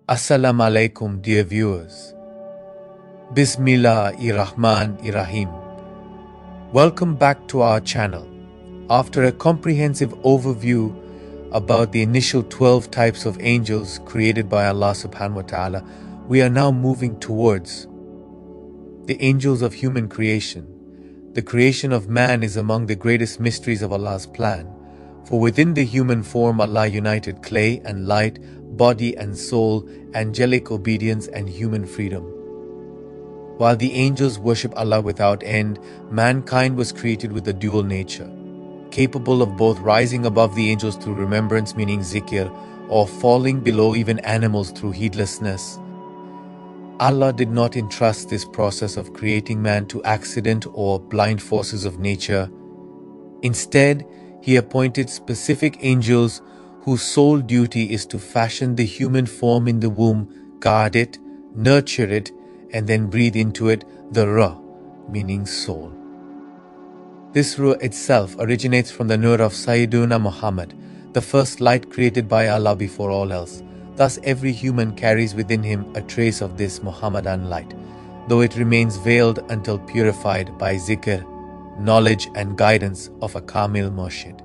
Assalamu alaikum, dear viewers. Bismillahir-Rahmanir-Rahim. Welcome back to our channel. After a comprehensive overview about the initial 12 types of angels created by Allah subhanahu wa ta'ala, we are now moving towards the angels of human creation. The creation of man is among the greatest mysteries of Allah's plan. For within the human form, Allah united clay and light, body and soul, angelic obedience and human freedom. While the angels worship Allah without end, mankind was created with a dual nature, capable of both rising above the angels through remembrance, meaning zikr, or falling below even animals through heedlessness. Allah did not entrust this process of creating man to accident or blind forces of nature. Instead, He appointed specific angels whose sole duty is to fashion the human form in the womb, guard it, nurture it, and then breathe into it the ruh, meaning soul. This ruh itself originates from the nur of Sayyiduna Muhammad, the first light created by Allah before all else. Thus every human carries within him a trace of this Muhammadan light, though it remains veiled until purified by zikr, knowledge and guidance of a Kamil Murshid.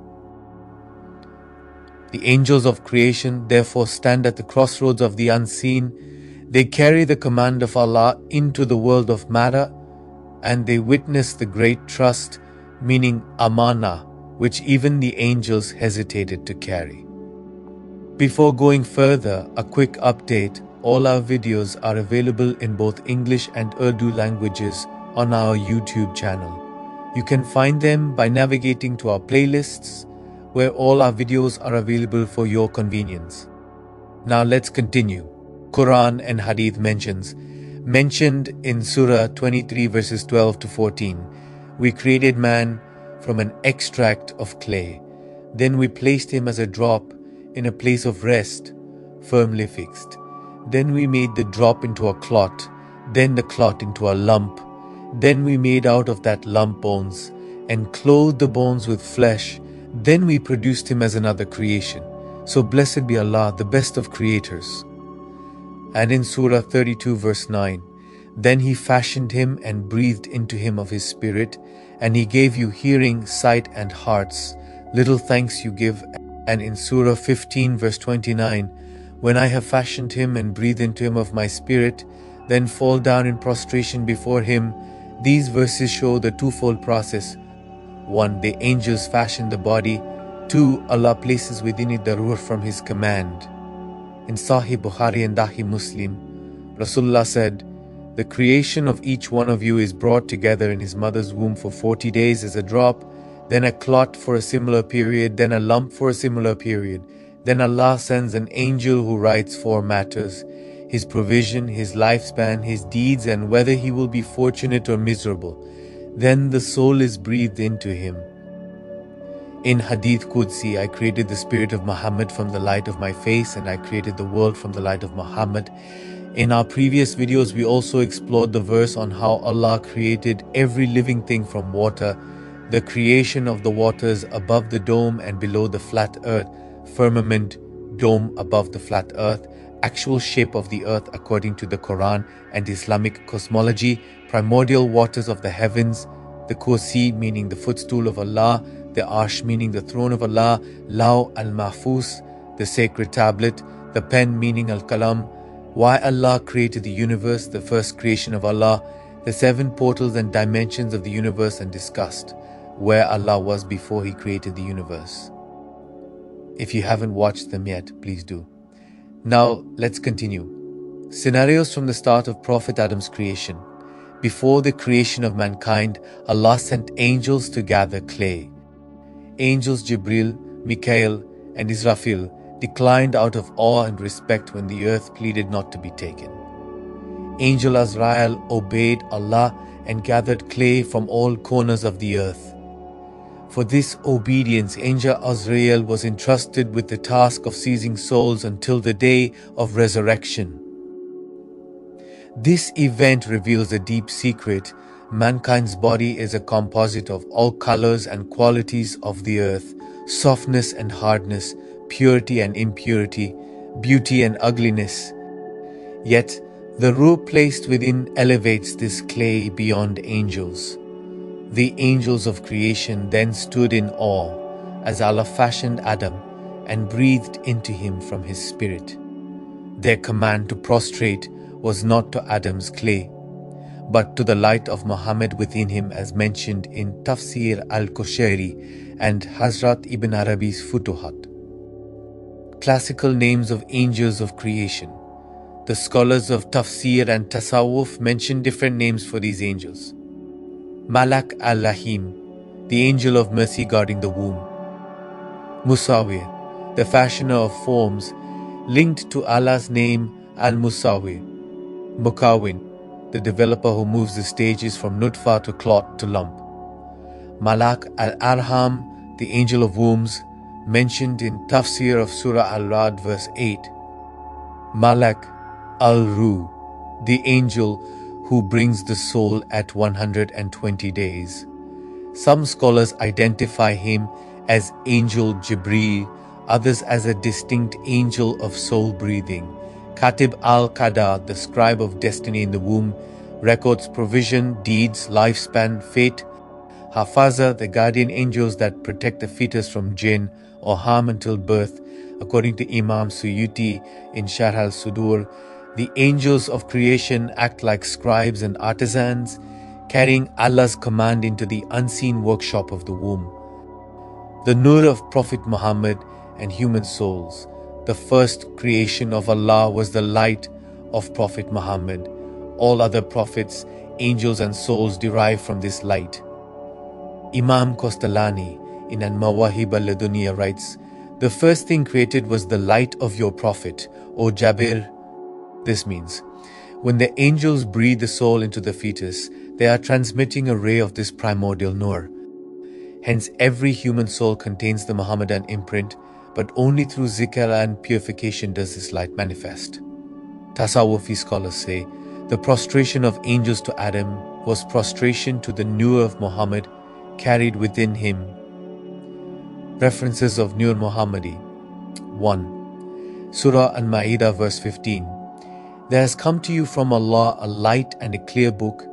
The angels of creation therefore stand at the crossroads of the unseen. They carry the command of Allah into the world of matter, and they witness the great trust, meaning amana, which even the angels hesitated to carry. Before going further, a quick update. All our videos are available in both English and Urdu languages on our YouTube channel. You can find them by navigating to our playlists, where all our videos are available for your convenience. Now let's continue. Quran and Hadith mentioned in Surah 23 verses 12 to 14. We created man from an extract of clay. Then we placed him as a drop in a place of rest, firmly fixed. Then we made the drop into a clot, then the clot into a lump. Then we made out of that lump bones, and clothed the bones with flesh. Then we produced him as another creation. So blessed be Allah, the best of creators. And in Surah 32 verse 9, then He fashioned him and breathed into him of His Spirit, and He gave you hearing, sight and hearts. Little thanks you give. And in Surah 15 verse 29, when I have fashioned him and breathed into him of my Spirit, then fall down in prostration before him. These verses show the twofold process. 1. The angels fashion the body. 2. Allah places within it the ruh from His command. In Sahih Bukhari and Sahih Muslim, Rasulullah said, the creation of each one of you is brought together in his mother's womb for 40 days as a drop, then a clot for a similar period, then a lump for a similar period. Then Allah sends an angel who writes 4 matters: his provision, his lifespan, his deeds, and whether he will be fortunate or miserable. Then the soul is breathed into him. In Hadith Qudsi, I created the spirit of Muhammad from the light of my face, and I created the world from the light of Muhammad. In our previous videos, we also explored the verse on how Allah created every living thing from water, the creation of the waters above the dome and below the flat earth, firmament, dome above the flat earth, actual shape of the earth according to the Quran and Islamic cosmology, primordial waters of the heavens, the Kursi meaning the footstool of Allah, the Arsh meaning the throne of Allah, Law al-Mahfuz, the sacred tablet, the pen meaning al-Qalam, why Allah created the universe, the first creation of Allah, the 7 portals and dimensions of the universe, and discussed where Allah was before He created the universe. If you haven't watched them yet, please do. Now let's continue. Scenarios from the start of Prophet Adam's creation. Before the creation of mankind, Allah sent angels to gather clay. Angels Jibril, Mikael, and Israfil declined out of awe and respect when the earth pleaded not to be taken. Angel Azrael obeyed Allah and gathered clay from all corners of the earth. For this obedience, Angel Azrael was entrusted with the task of seizing souls until the day of resurrection. This event reveals a deep secret. Mankind's body is a composite of all colors and qualities of the earth, softness and hardness, purity and impurity, beauty and ugliness. Yet the ruh placed within elevates this clay beyond angels. The angels of creation then stood in awe as Allah fashioned Adam and breathed into him from his spirit. Their command to prostrate was not to Adam's clay, but to the light of Muhammad within him, as mentioned in Tafsir al-Kushairi and Hazrat Ibn Arabi's Futuhat. Classical names of angels of creation. The scholars of Tafsir and Tasawwuf mention different names for these angels. Malak al-Rahim, the angel of mercy guarding the womb. Musawir, the fashioner of forms, linked to Allah's name al-Musawir. Mukawin, the developer who moves the stages from nutfa to clot to lump. Malak al-Arham, the angel of wombs, mentioned in Tafsir of Surah Al-Ra'd verse 8. Malak al-Ruh, the angel who brings the soul at 120 days. Some scholars identify him as Angel Jibreel, others as a distinct angel of soul breathing. Katib al-Qada, the scribe of destiny in the womb, records provision, deeds, lifespan, fate. Hafaza, the guardian angels that protect the fetus from jinn or harm until birth. According to Imam Suyuti in Sharh al-Sudur, the angels of creation act like scribes and artisans, carrying Allah's command into the unseen workshop of the womb. The nur of Prophet Muhammad and human souls. The first creation of Allah was the light of Prophet Muhammad. All other prophets, angels and souls derive from this light. Imam Kostalani in Al-Mawahib al-Laduniya writes, "The first thing created was the light of your Prophet, O Jabir." This means, when the angels breathe the soul into the fetus, they are transmitting a ray of this primordial nur. Hence, every human soul contains the Muhammadan imprint, but only through zikr and purification does this light manifest. Tasawwufi scholars say, the prostration of angels to Adam was prostration to the nur of Muhammad carried within him. References of Nur Muhammadi. 1. Surah Al-Ma'idah verse 15. There has come to you from Allah a light and a clear book.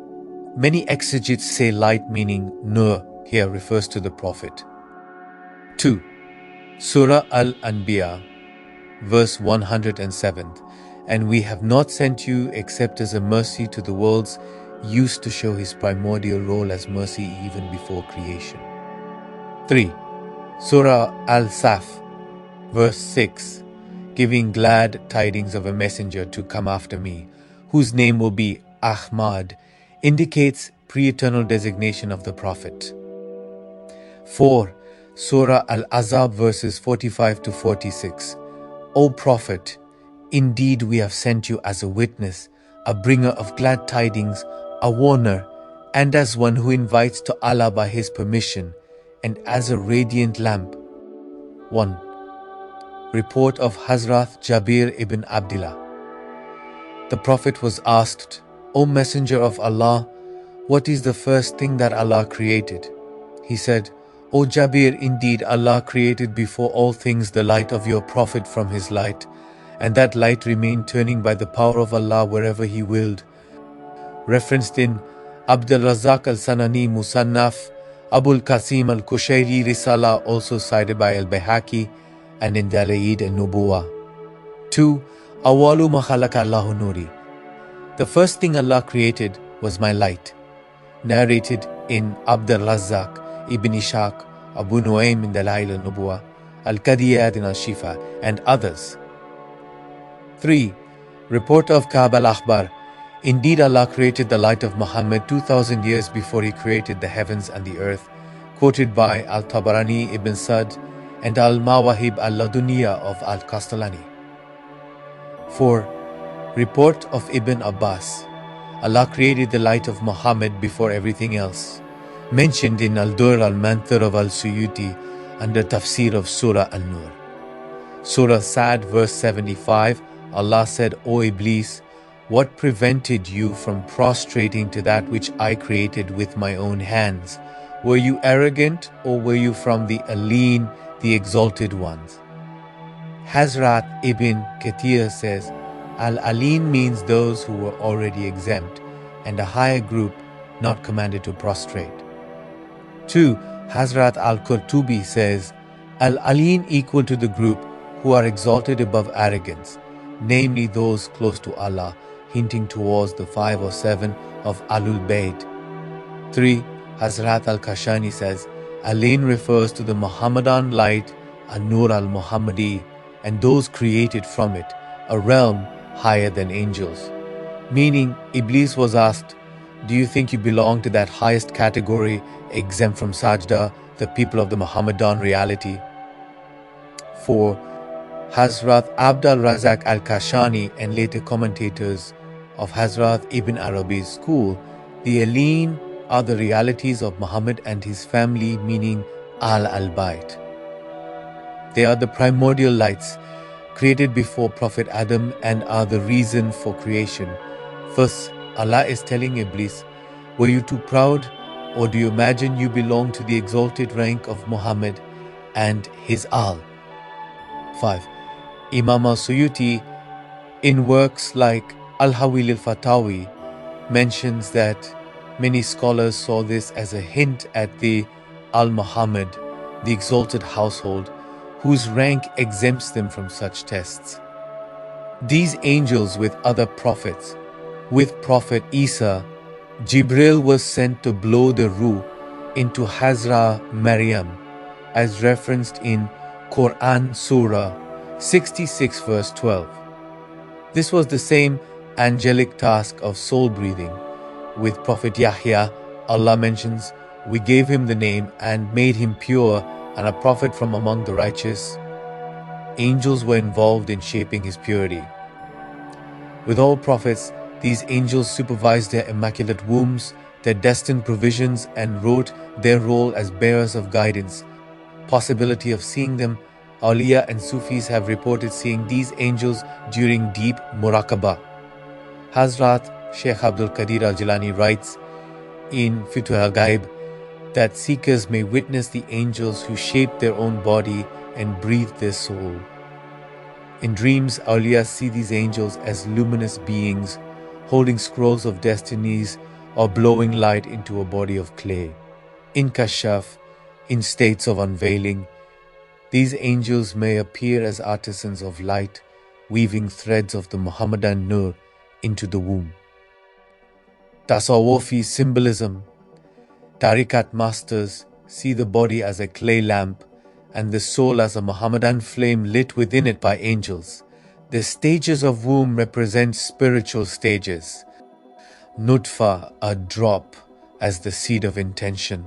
Many exegetes say light meaning Nur here refers to the Prophet. 2. Surah Al-Anbiya verse 107. And we have not sent you except as a mercy to the worlds, used to show his primordial role as mercy even before creation. 3. Surah Al-Saf verse 6. Giving glad tidings of a messenger to come after me, whose name will be Ahmad, indicates pre-eternal designation of the Prophet. 4. Surah Al-Azab verses 45 to 46. O Prophet, indeed we have sent you as a witness, a bringer of glad tidings, a warner, and as one who invites to Allah by his permission, and as a radiant lamp. 1. Report of Hazrat Jabir ibn Abdullah. The Prophet was asked, O Messenger of Allah, what is the first thing that Allah created? He said, O Jabir, indeed Allah created before all things the light of your Prophet from his light, and that light remained turning by the power of Allah wherever He willed. Referenced in Abdul Razak al-Sanani Musannaf, Abul Qasim al-Kushairi Risala, also cited by al-Bayhaqi, and in Dalaid al-Nubuwa. 2. Awalu ma khalaqa Allahu nuri. The first thing Allah created was my light. Narrated in Abdul Razak, Ibn Ishaq, Abu Nuaym in Dalail al-Nubuwa, Al-Qadiyat in al-Shifa, and others. 3. Report of Ka'b al-Akhbar. Indeed Allah created the light of Muhammad 2000 years before He created the heavens and the earth, quoted by Al-Tabarani ibn Sad and Al-Mawahib al-Laduniya of Al-Kastalani. 4. Report of Ibn Abbas. Allah created the light of Muhammad before everything else, mentioned in Al-Dur al-Manthur of Al-Suyuti under Tafsir of Surah An-Nur. Surah Sad verse 75, Allah said, O Iblis, what prevented you from prostrating to that which I created with my own hands? Were you arrogant, or were you from the Aleen, the exalted ones? Hazrat Ibn Kathir says, Al-Aleen means those who were already exempt, and a higher group not commanded to prostrate. 2. Hazrat al-Qurtubi says, Al-Aleen equal to the group who are exalted above arrogance, namely those close to Allah, hinting towards the 5 or 7 of Ahlul Bayt. 3. Hazrat al-Kashani says, Aleen refers to the Muhammadan light, An-Nur al-Muhammadi, and those created from it, a realm higher than angels. Meaning, Iblis was asked, do you think you belong to that highest category, exempt from sajda, the people of the Muhammadan reality? 4. Hazrat Abdul Razak al-Kashani and later commentators of Hazrat Ibn Arabi's school, the Aleen are the realities of Muhammad and his family, meaning Al-Bayt. They are the primordial lights created before Prophet Adam and are the reason for creation. First, Allah is telling Iblis, were you too proud, or do you imagine you belong to the exalted rank of Muhammad and his Al? 5. Imam al-Suyuti, in works like Al-Hawil al-Fatawi, mentions that many scholars saw this as a hint at the Al-Muhammad, the exalted household, whose rank exempts them from such tests. These angels with other prophets, with Prophet Isa, Jibril was sent to blow the ruh into Hazra Maryam, as referenced in Quran Surah 66 verse 12. This was the same angelic task of soul breathing. With Prophet Yahya, Allah mentions, we gave him the name and made him pure and a prophet from among the righteous. Angels were involved in shaping his purity. With all prophets, these angels supervised their immaculate wombs, their destined provisions, and wrote their role as bearers of guidance. Possibility of seeing them, Awliya and Sufis have reported seeing these angels during deep muraqabah. Hazrat Sheikh Abdul Qadir al-Jilani writes in Futuh al-Ghaib that seekers may witness the angels who shape their own body and breathe their soul. In dreams, Awliya see these angels as luminous beings holding scrolls of destinies or blowing light into a body of clay. In Kashaf, in states of unveiling, these angels may appear as artisans of light, weaving threads of the Muhammadan Nur into the womb. Tasawwufi symbolism. Tariqat masters see the body as a clay lamp and the soul as a Muhammadan flame lit within it by angels. The stages of womb represent spiritual stages. Nutfa, a drop, as the seed of intention.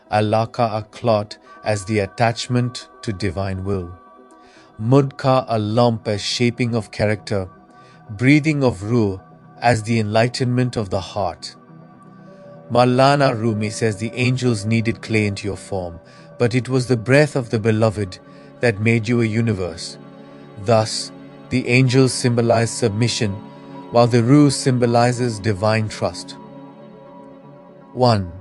Alaka, a clot, as the attachment to divine will. Mudka, a lump, as shaping of character. Breathing of ruh, as the enlightenment of the heart. Maulana Rumi says the angels needed clay into your form, but it was the breath of the beloved that made you a universe. Thus, the angels symbolize submission, while the ruh symbolizes divine trust. 1.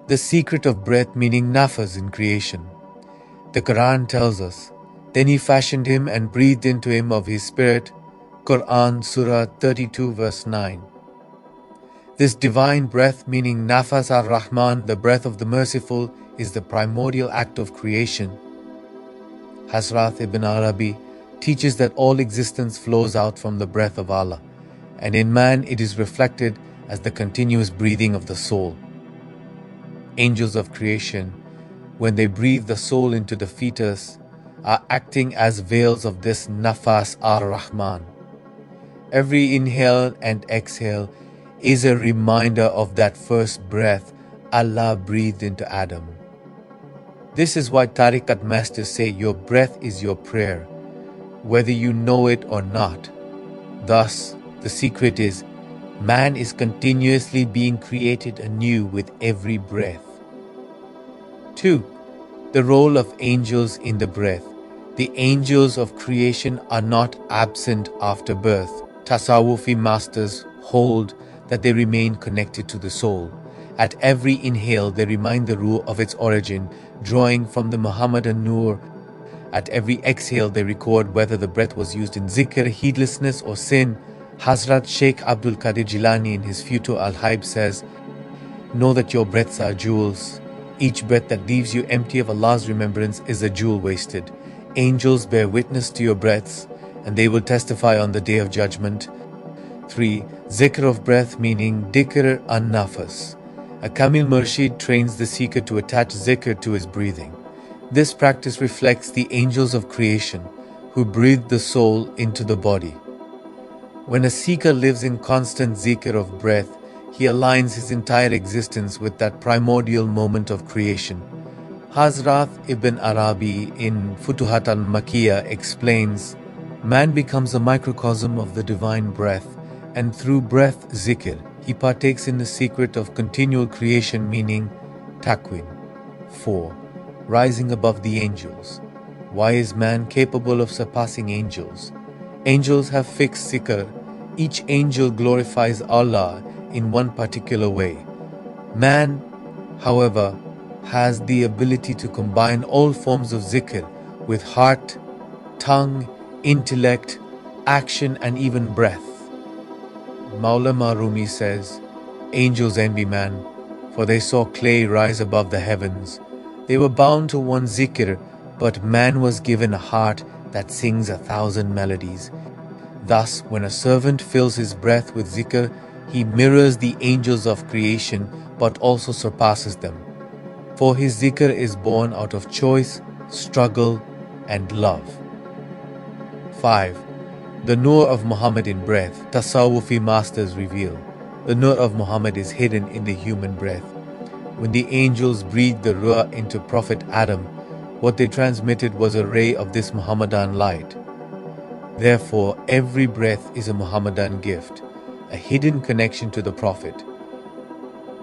The secret of breath, meaning nafas in creation. The Quran tells us, then he fashioned him and breathed into him of his spirit. Quran Surah 32 verse 9. This divine breath, meaning nafas ar-Rahman, the breath of the merciful, is the primordial act of creation. Hazrat Ibn Arabi teaches that all existence flows out from the breath of Allah, and in man it is reflected as the continuous breathing of the soul. Angels of creation, when they breathe the soul into the fetus, are acting as veils of this nafas ar-Rahman. Every inhale and exhale is a reminder of that first breath Allah breathed into Adam. This is why Tariqat masters say your breath is your prayer, whether you know it or not. Thus, the secret is, man is continuously being created anew with every breath. 2. The role of angels in the breath. The angels of creation are not absent after birth. Tasawwufi masters hold that they remain connected to the soul. At every inhale, they remind the ruh of its origin, drawing from the Muhammadan Nur. At every exhale, they record whether the breath was used in zikr, heedlessness, or sin. Hazrat Sheikh Abdul Qadir Jilani in his Futu al-Haib says, "Know that your breaths are jewels. Each breath that leaves you empty of Allah's remembrance is a jewel wasted. Angels bear witness to your breaths, and they will testify on the Day of Judgment." 3. Zikr of breath, meaning dhikr an-nafas. A Kamil Murshid trains the seeker to attach zikr to his breathing. This practice reflects the angels of creation who breathed the soul into the body. When a seeker lives in constant zikr of breath, he aligns his entire existence with that primordial moment of creation. Hazrat Ibn Arabi in Futuhat al-Makkiyah explains, "Man becomes a microcosm of the divine breath, and through breath zikr, he partakes in the secret of continual creation, meaning takwin." 4. Rising above the angels. Why is man capable of surpassing angels? Angels have fixed zikr. Each angel glorifies Allah in one particular way. Man, however, has the ability to combine all forms of zikr with heart, tongue, intellect, action, and even breath. Maulana Rumi says, "Angels envy man, for they saw clay rise above the heavens. They were bound to one zikr, but man was given a heart that sings 1,000 melodies. Thus, when a servant fills his breath with zikr, he mirrors the angels of creation, but also surpasses them. For his zikr is born out of choice, struggle, and love." 5. The Nur of Muhammad in breath. Tasawwufi masters reveal, the Nur of Muhammad is hidden in the human breath. When the angels breathed the Ruh into Prophet Adam, what they transmitted was a ray of this Muhammadan light. Therefore, every breath is a Muhammadan gift, a hidden connection to the Prophet.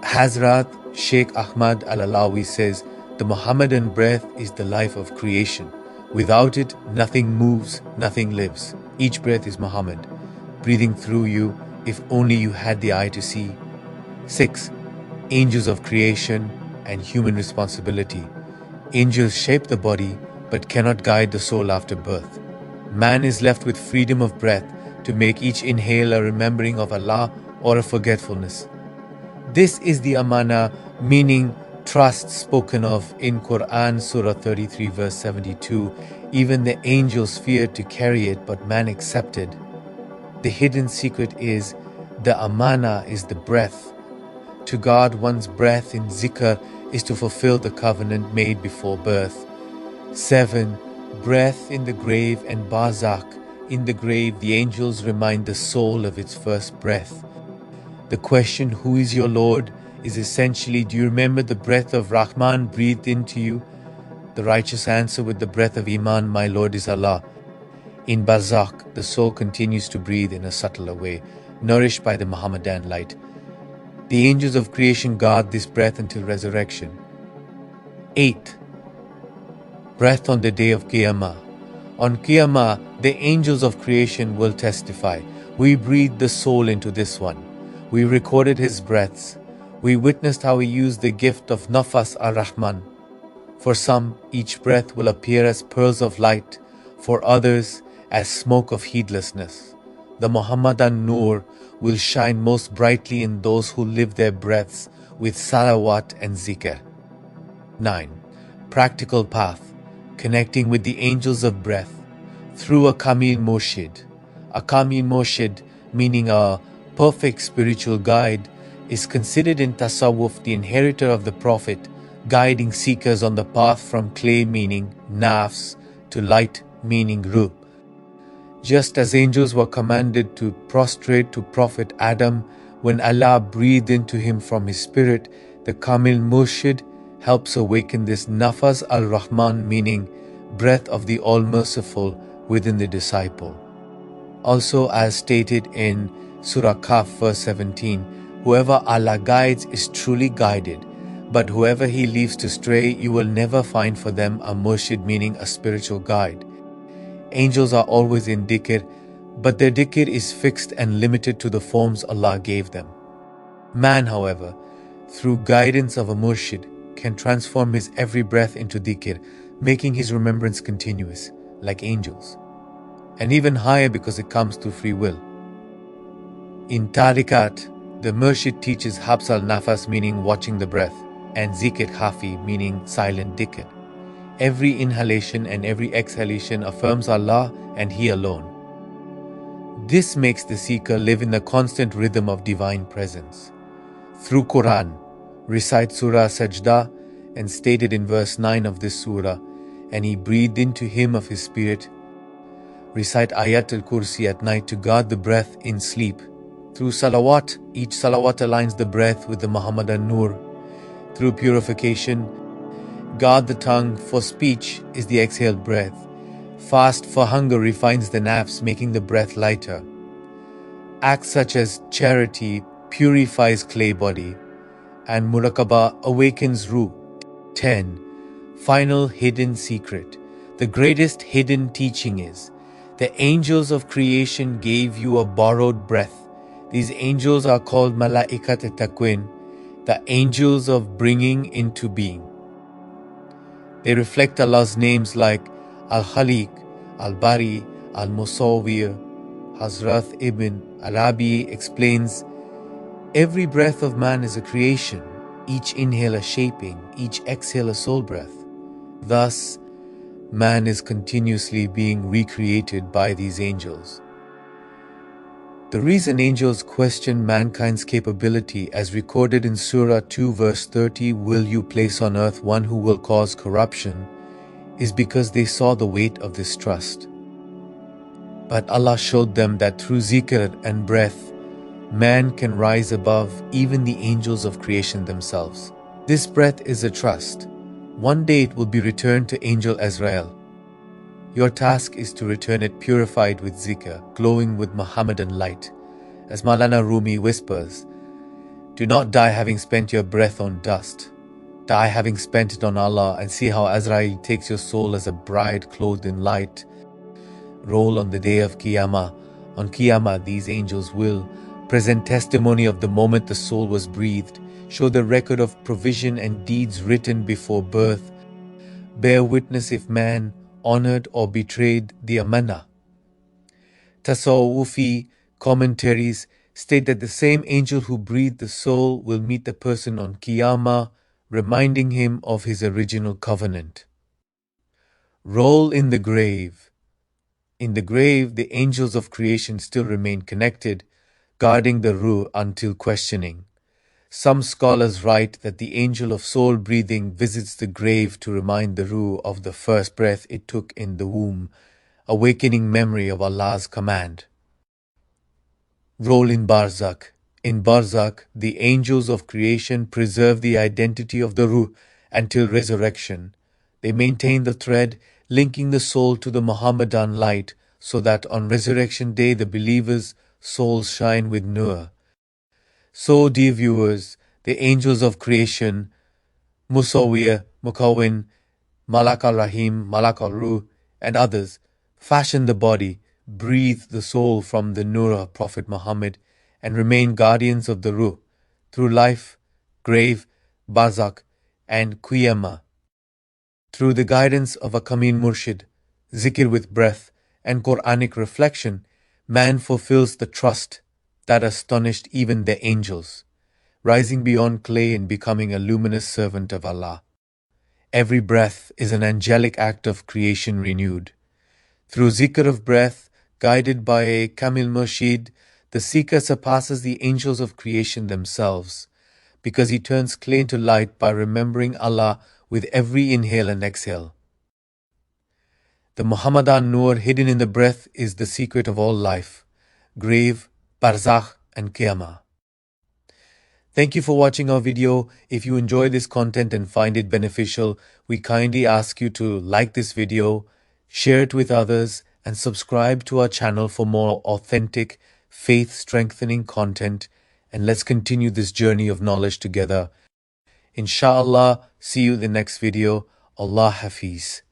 Hazrat Sheikh Ahmad al-Alawi says, "The Muhammadan breath is the life of creation. Without it, nothing moves, nothing lives. Each breath is Muhammad, breathing through you, if only you had the eye to see." 6. Angels of creation and human responsibility. Angels shape the body, but cannot guide the soul after birth. Man is left with freedom of breath to make each inhale a remembering of Allah or a forgetfulness. This is the amana, meaning trust, spoken of in Quran Surah 33 verse 72. Even the angels feared to carry it, but man accepted. The hidden secret is, the amana is the breath. To guard one's breath in zikr is to fulfill the covenant made before birth. 7. Breath in the grave and barzakh. In the grave, the angels remind the soul of its first breath. The question, "Who is your Lord?" is essentially, do you remember the breath of Rahman breathed into you? The righteous answer with the breath of Iman, "My Lord is Allah." In barzakh, the soul continues to breathe in a subtler way, nourished by the Muhammadan light. The angels of creation guard this breath until resurrection. 8. Breath on the day of Qiyamah. On Qiyamah, the angels of creation will testify, "We breathed the soul into this one. We recorded his breaths. We witnessed how he used the gift of Nafas ar-Rahman." For some, each breath will appear as pearls of light, for others, as smoke of heedlessness. The Muhammadan Nur will shine most brightly in those who live their breaths with salawat and zikr. 9. Practical path, connecting with the angels of breath through a Kamil Murshid. A Kamil Murshid, meaning a perfect spiritual guide, is considered in Tasawwuf the inheritor of the Prophet, guiding seekers on the path from clay, meaning nafs, to light, meaning ruh. Just as angels were commanded to prostrate to Prophet Adam when Allah breathed into him from his spirit, the Kamil Murshid helps awaken this Nafas al-Rahman, meaning breath of the All-Merciful, within the disciple. Also, as stated in Surah Kaf verse 17, "Whoever Allah guides is truly guided, but whoever He leaves to stray, you will never find for them a murshid," meaning a spiritual guide. Angels are always in dhikr, but their dhikr is fixed and limited to the forms Allah gave them. Man, however, through guidance of a murshid, can transform his every breath into dhikr, making his remembrance continuous, like angels, and even higher because it comes through free will. In Tariqat, the Murshid teaches Habs al-Nafas, meaning watching the breath, and Zikr Khafi, meaning silent dhikr. Every inhalation and every exhalation affirms Allah and He alone. This makes the seeker live in the constant rhythm of divine presence. Through Quran, recite Surah Sajda and stated in verse 9 of this surah, and He breathed into him of His spirit. Recite Ayat al-Kursi at night to guard the breath in sleep. Through salawat, each salawat aligns the breath with the Muhammadan Nur. Through purification, guard the tongue, for speech is the exhaled breath. Fast for hunger refines the nafs, making the breath lighter. Acts such as charity purifies clay body, and Muraqabah awakens ruh. 10. Final hidden secret. The greatest hidden teaching is, the angels of creation gave you a borrowed breath. These angels are called Malaikat Takwin, the angels of bringing into being. They reflect Allah's names like Al-Khaliq, Al-Bari, Al-Musawwir. Hazrat Ibn Arabi explains, every breath of man is a creation, each inhale a shaping, each exhale a soul breath. Thus, man is continuously being recreated by these angels. The reason angels question mankind's capability, as recorded in Surah 2 verse 30, will you place on earth one who will cause corruption, is because they saw the weight of this trust. But Allah showed them that through zikr and breath, man can rise above even the angels of creation themselves. This breath is a trust. One day it will be returned to Angel Azrael. Your task is to return it purified with zikr, glowing with Muhammadan light. As Maulana Rumi whispers, do not die having spent your breath on dust. Die having spent it on Allah, and see how Azrael takes your soul as a bride clothed in light. Roll on the day of Qiyamah. On Qiyamah, these angels will present testimony of the moment the soul was breathed, show the record of provision and deeds written before birth, bear witness if man honored or betrayed the amanah. Tasawwufi commentaries state that the same angel who breathed the soul will meet the person on Qiyamah, reminding him of his original covenant. Roll in the grave. In the grave, the angels of creation still remain connected, guarding the ruh until questioning. Some scholars write that the angel of soul breathing visits the grave to remind the ruh of the first breath it took in the womb, awakening memory of Allah's command. Roll in Barzakh. In Barzakh, the angels of creation preserve the identity of the ruh until resurrection. They maintain the thread linking the soul to the Muhammadan light, so that on resurrection day the believers' souls shine with nur. So, dear viewers, the angels of creation, Musawwir, Mukawwin, Malak al-Rahim, Malak al-Ruh, and others, fashion the body, breathe the soul from the nur of Prophet Muhammad, and remain guardians of the ruh through life, grave, barzakh, and qiyamah. Through the guidance of a Kameen Murshid, zikr with breath, and Quranic reflection, man fulfills the trust that astonished even the angels, rising beyond clay and becoming a luminous servant of Allah. Every breath is an angelic act of creation renewed. Through zikr of breath, guided by a Kamil Murshid, the seeker surpasses the angels of creation themselves, because he turns clay into light by remembering Allah with every inhale and exhale. The Muhammadan Nur hidden in the breath is the secret of all life, grave, barzakh, and qiyamah. Thank you for watching our video. If you enjoy this content and find it beneficial, we kindly ask you to like this video, share it with others, and subscribe to our channel for more authentic, faith-strengthening content. And let's continue this journey of knowledge together. Inshallah, see you in the next video. Allah Hafiz.